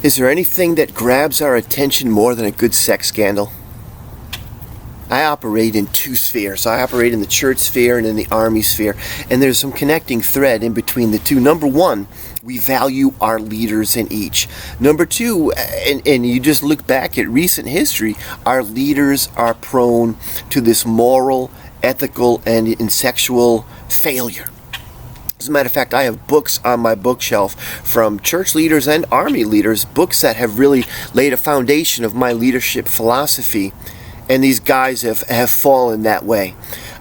Is there anything that grabs our attention more than a good sex scandal? I operate in two spheres. I operate in the church sphere and in the army sphere. And there's some connecting thread in between the two. Number one, we value our leaders in each. Number two, and you just look back at recent history, our leaders are prone to this moral, ethical, and sexual failure. As a matter of fact, I have books on my bookshelf from church leaders and army leaders, books that have really laid a foundation of my leadership philosophy, and these guys have fallen that way.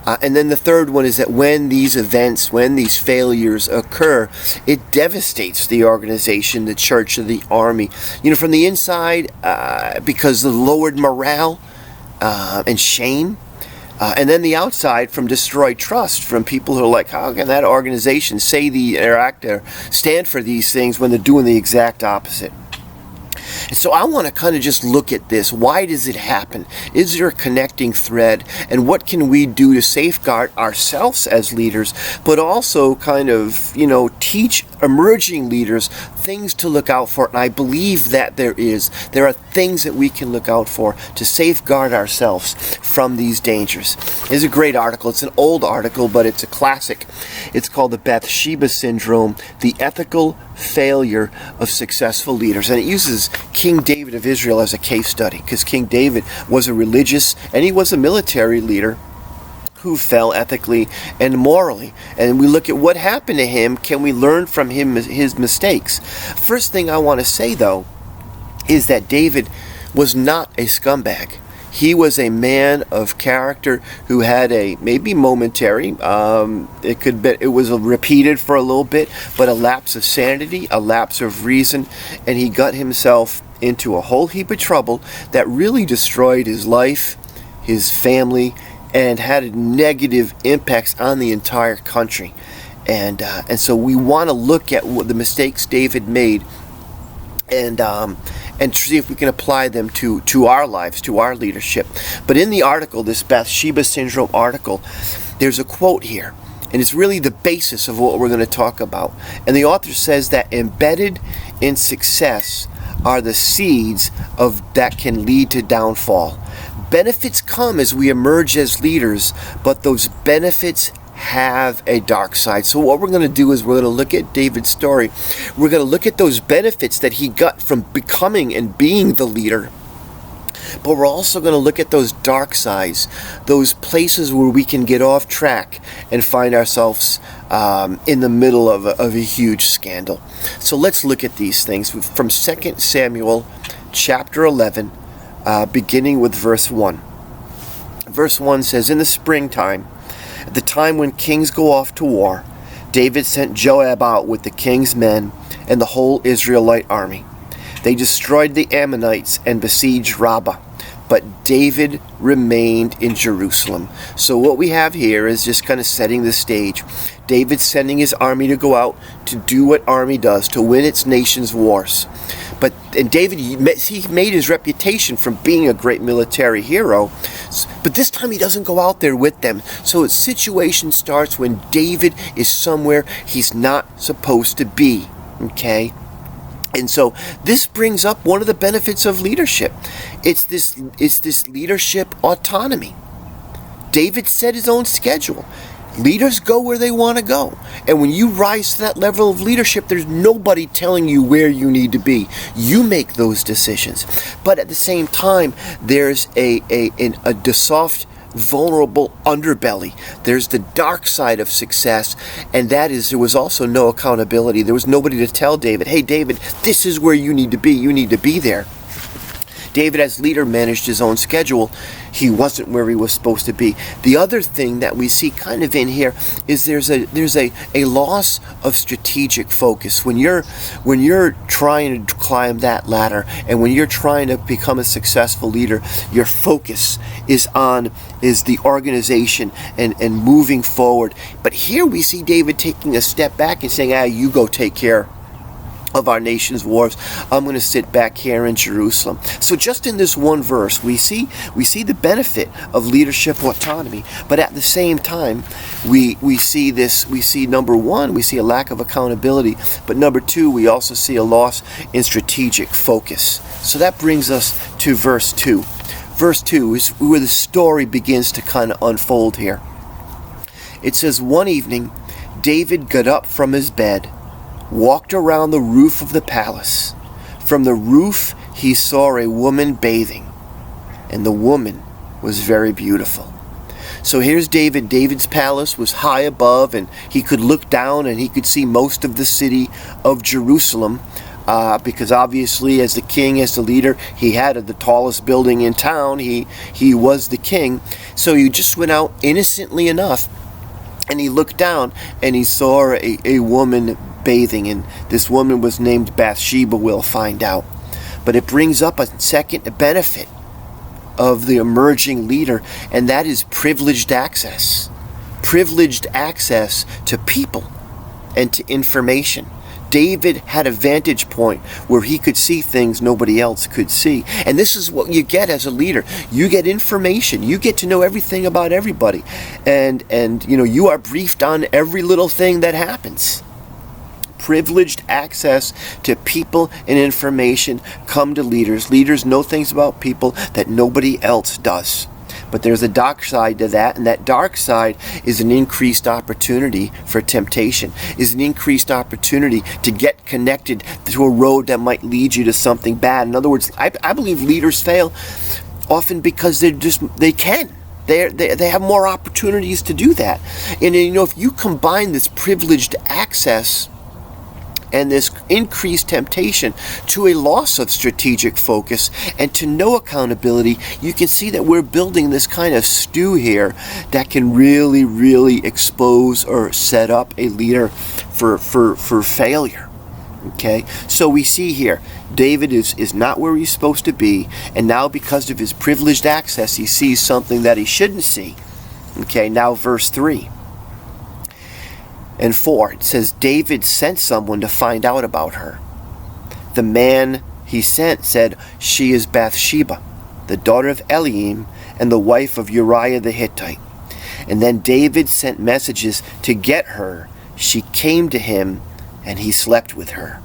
And then the third one is that when these events, when these failures occur, it devastates the organization, the church, or the army. You know, from the inside, because of the lowered morale and shame. And then the outside from destroyed trust from people who are like, how can that organization say or act or stand for these things when they're doing the exact opposite? And so I want to kind of just look at this. Why does it happen? Is there a connecting thread? And what can we do to safeguard ourselves as leaders, but also kind of, teach emerging leaders things to look out for? And I believe that there are things that we can look out for to safeguard ourselves from these dangers. It's a great article. It's an old article, but it's a classic. It's called the Bathsheba Syndrome, the ethical failure of successful leaders. And it uses King David of Israel as a case study, because King David was a religious and he was a military leader who fell ethically and morally. And we look at what happened to him. Can we learn from him his mistakes? First thing I want to say, though, is that David was not a scumbag. He was a man of character who had a maybe momentary, it was repeated for a little bit, but a lapse of sanity, a lapse of reason, and he got himself into a whole heap of trouble that really destroyed his life, his family, and had negative impacts on the entire country. And so we want to look at what the mistakes David made and see if we can apply them to our lives, to our leadership. But in the article, this Bathsheba Syndrome article, there's a quote here, and it's really the basis of what we're going to talk about. And the author says that embedded in success are the seeds that can lead to downfall. Benefits come as we emerge as leaders, but those benefits have a dark side. So what we're going to do is we're going to look at David's story. We're going to look at those benefits that he got from becoming and being the leader. But we're also going to look at those dark sides, those places where we can get off track and find ourselves in the middle of a huge scandal. So let's look at these things from 2 Samuel chapter 11, beginning with verse 1. Verse 1 says, "In the springtime, at the time when kings go off to war, David sent Joab out with the king's men and the whole Israelite army. They destroyed the Ammonites and besieged Rabbah, but David remained in Jerusalem." So what we have here is just kind of setting the stage. David sending his army to go out to do what army does, to win its nation's wars. And David, he made his reputation from being a great military hero, but this time he doesn't go out there with them. So a situation starts when David is somewhere he's not supposed to be, okay? And so this brings up one of the benefits of leadership. It's this leadership autonomy. David set his own schedule. Leaders go where they want to go. And when you rise to that level of leadership, there's nobody telling you where you need to be. You make those decisions. But at the same time, there's a soft, vulnerable underbelly. There's the dark side of success, and that is there was also no accountability. There was nobody to tell David, "Hey, David, this is where you need to be. You need to be there." David, as leader, managed his own schedule. He wasn't where he was supposed to be. The other thing that we see kind of in here is there's a loss of strategic focus. When you're trying to climb that ladder, and when you're trying to become a successful leader, your focus is the organization and moving forward. But here we see David taking a step back and saying, "You go take care of our nation's wars. I'm going to sit back here in Jerusalem. So just in this one verse, we see the benefit of leadership autonomy, but at the same time, we see number one, we see a lack of accountability, but number two, we also see a loss in strategic focus. So that brings us to verse 2. Verse 2 is where the story begins to kind of unfold here. It says, one evening, David got up from his bed, walked around the roof of the palace. From the roof he saw a woman bathing, and the woman was very beautiful. So here's David. David's palace was high above, and he could look down and he could see most of the city of Jerusalem, because obviously as the king, as the leader, he had the tallest building in town. He was the king. So he just went out innocently enough, and he looked down and he saw a woman bathing, and this woman was named Bathsheba, we'll find out. But it brings up a second benefit of the emerging leader, and that is privileged access. Privileged access to people and to information. David had a vantage point where he could see things nobody else could see. And this is what you get as a leader. You get information. You get to know everything about everybody. And you are briefed on every little thing that happens. Privileged access to people and information come to leaders. Leaders know things about people that nobody else does. But there's a dark side to that, and that dark side is an increased opportunity for temptation, is an increased opportunity to get connected to a road that might lead you to something bad. In other words, I believe leaders fail often because they can. They have more opportunities to do that. And if you combine this privileged access and this increased temptation to a loss of strategic focus and to no accountability, you can see that we're building this kind of stew here that can really, really expose or set up a leader for failure. Okay, so we see here, David is not where he's supposed to be, and now because of his privileged access, he sees something that he shouldn't see. Okay, now verse 3. And 4, it says, David sent someone to find out about her. The man he sent said, she is Bathsheba, the daughter of Eliam, and the wife of Uriah the Hittite. And then David sent messages to get her. She came to him, and he slept with her.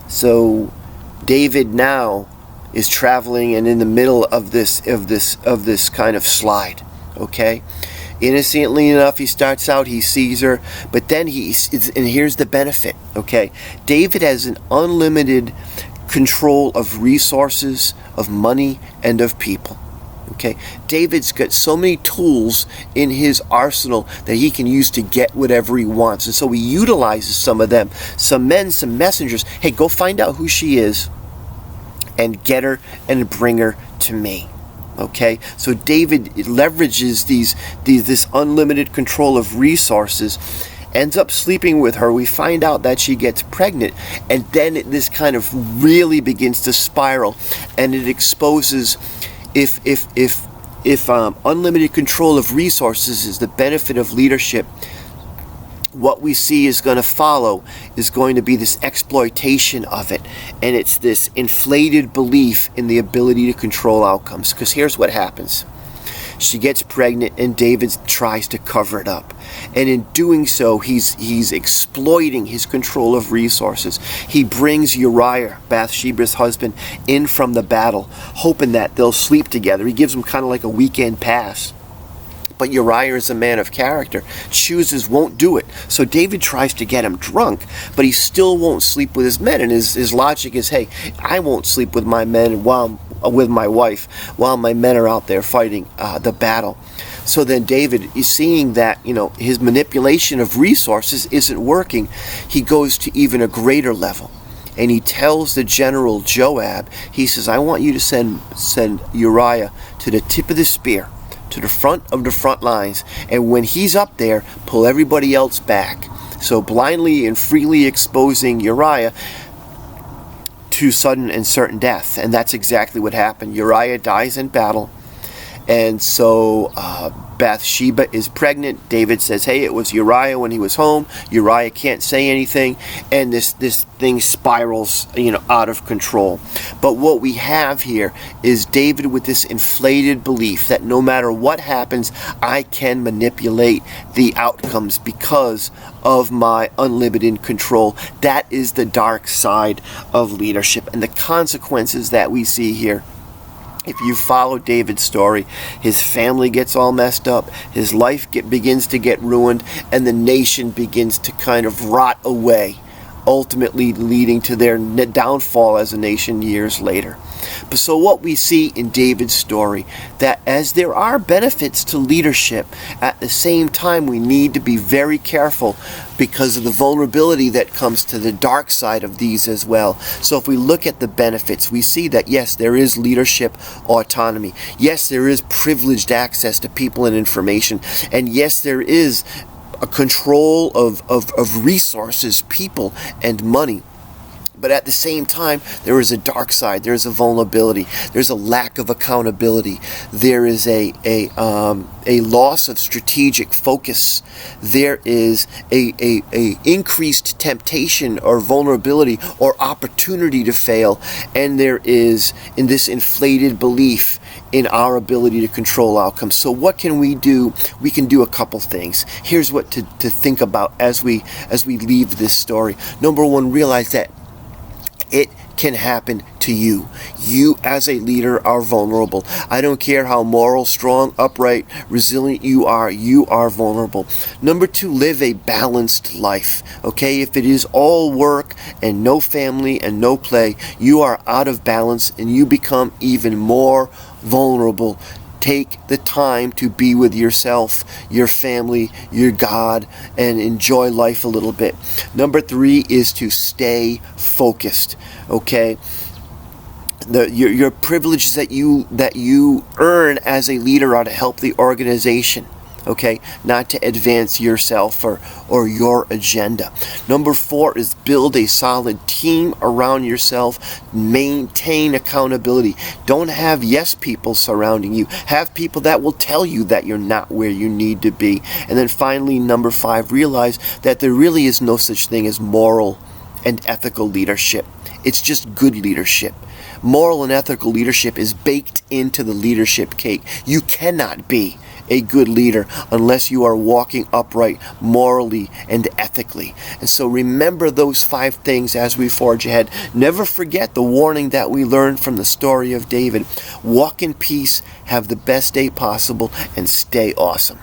So David now is traveling and in the middle of this kind of slide. Okay? Innocently enough, he starts out, he sees her, but then and here's the benefit, okay? David has an unlimited control of resources, of money, and of people, okay? David's got so many tools in his arsenal that he can use to get whatever he wants, and so he utilizes some of them. Some men, some messengers, hey, go find out who she is and get her and bring her to me. Okay, so David leverages this unlimited control of resources, ends up sleeping with her. We find out that she gets pregnant, and then this kind of really begins to spiral, and it exposes if unlimited control of resources is the benefit of leadership, what we see is going to follow is going to be this exploitation of it. And it's this inflated belief in the ability to control outcomes. Because here's what happens. She gets pregnant and David tries to cover it up. And in doing so, he's exploiting his control of resources. He brings Uriah, Bathsheba's husband, in from the battle, hoping that they'll sleep together. He gives him kind of like a weekend pass. But Uriah is a man of character, won't do it. So David tries to get him drunk, but he still won't sleep with his men. And his logic is, hey, I won't sleep with my men with my wife while my men are out there fighting the battle. So then David is seeing that, his manipulation of resources isn't working. He goes to even a greater level. And he tells the general Joab, he says, I want you to send Uriah to the tip of the spear, to the front of the front lines, and when he's up there, pull everybody else back. So blindly and freely exposing Uriah to sudden and certain death. And that's exactly what happened. Uriah dies in battle, And so Bathsheba is pregnant. David says, hey, it was Uriah when he was home. Uriah can't say anything. And this thing spirals, out of control. But what we have here is David with this inflated belief that no matter what happens, I can manipulate the outcomes because of my unlimited control. That is the dark side of leadership. And the consequences that we see here, if you follow David's story, his family gets all messed up, his life begins to get ruined, and the nation begins to kind of rot away, ultimately leading to their downfall as a nation years later. But so what we see in David's story, that as there are benefits to leadership, at the same time we need to be very careful because of the vulnerability that comes to the dark side of these as well. So if we look at the benefits, we see that yes, there is leadership autonomy. Yes, there is privileged access to people and information. And yes, there is a control of resources, people, and money. But at the same time, there is a dark side. There is a vulnerability. There's a lack of accountability. There is a loss of strategic focus. There is a increased temptation or vulnerability or opportunity to fail. And there is in this inflated belief in our ability to control outcomes. So what can we do? We can do a couple things. Here's what to think about as we leave this story. Number one, realize that it can happen to you. You as a leader are vulnerable. I don't care how moral, strong, upright, resilient you are vulnerable. Number two, live a balanced life. Okay, if it is all work and no family and no play, you are out of balance and you become even more vulnerable. Take the time to be with yourself, your family, your God, and enjoy life a little bit. Number three is to stay focused. Okay, your privileges that you earn as a leader are to help the organization. Okay, not to advance yourself or your agenda. Number four is build a solid team around yourself. Maintain accountability. Don't have yes people surrounding you. Have people that will tell you that you're not where you need to be. And then finally, number five, realize that there really is no such thing as moral and ethical leadership. It's just good leadership. Moral and ethical leadership is baked into the leadership cake. You cannot be a good leader unless you are walking upright morally and ethically. And so remember those five things as we forge ahead. Never forget the warning that we learned from the story of David. Walk in peace, have the best day possible, and stay awesome.